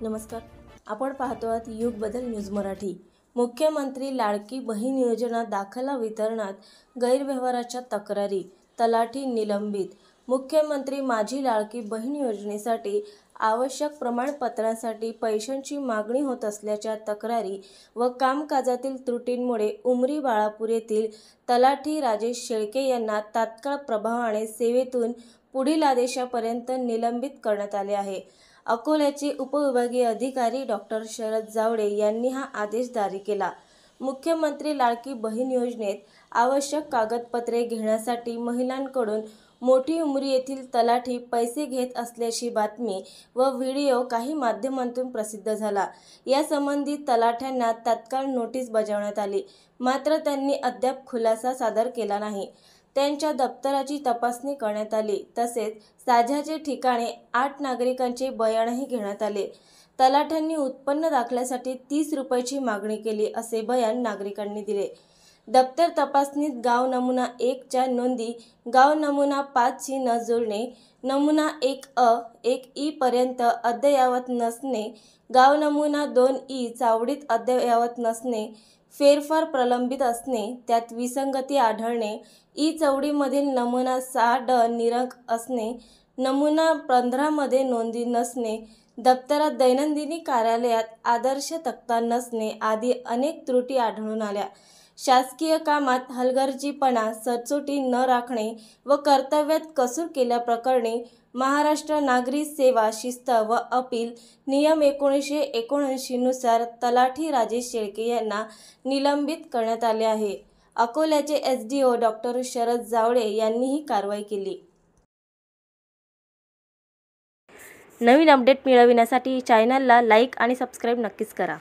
नमस्कार. आपण पाहतो आहात युग बदल न्यूज मराठी. मुख्यमंत्री लाडकी बहीण योजना दाखला वितरणात गैरव्यवहाराच्या तक्रारी, तलाठी निलंबित. मुख्यमंत्री माझी लाडकी बहीण योजनेसाठी आवश्यक प्रमाणपत्रांसाठी पैशांची मागणी होत असल्याच्या तक्रारी व कामकाजातील त्रुटींमुळे उमरी बाळापूर येथील तलाठी राजेश शेळके यांना तात्काळ प्रभावाने सेवेतून पुढील आदेशापर्यंत निलंबित करण्यात आले आहे. अकोल्याचे उपविभागीय अधिकारी डॉ. शरद जावळे यांनी हा आदेश जारी केला. मुख्यमंत्री लाडकी बहीण योजनेत आवश्यक कागदपत्रे घेण्यासाठी महिलांकडून मोठी उमरी येथील तलाठी पैसे घेत असल्याची बातमी व व्हिडिओ काही माध्यमांतून प्रसिद्ध झाला. यासंबंधी तलाठ्यांना तात्काळ नोटीस बजावण्यात आली, मात्र त्यांनी अद्याप खुलासा सादर केला नाही. त्यांच्या दप्तराची तपासणी करण्यात आली. तसेच साज्याचे ठिकाणी 8 नागरिकांचे बयानही घेण्यात आले. तलाठ्यांनी उत्पन्न दाखल्यासाठी 30 रुपयाची मागणी केली असे बयान नागरिकांनी दिले. दप्तर तपासणीत गाव नमुना 1 च्या नोंदी गाव नमुना 5 शी न जुळणे, नमुना 1 1 पर्यंत अद्ययावत नसणे, गाव नमुना 2 चावडीत अद्ययावत नसणे, फेरफार प्रलंबित असणे, त्यात विसंगती आढळणे, चवडीमधील नमुना 6 निरंक असणे, नमुना 15 मध्ये नोंदी नसणे, दप्तरात दैनंदिनी कार्यालयात आदर्श तक्ता नसणे आदी अनेक त्रुटी आढळून आल्या. शासकीय कामात हलगर्जीपणा, सचोटी न राखणे व कर्तव्यात कसूर केल्याप्रकरणी महाराष्ट्र नागरी सेवा शिस्त व अपील नियम 1979 नुसार तलाठी राजेश शेळके यांना निलंबित करण्यात आले आहे. अकोल्याचे SDO डॉ. शरद जावळे यांनी ही कारवाई केली. नवीन अपडेट मिळविण्यासाठी चॅनलला लाईक आणि सबस्क्राईब नक्कीच करा.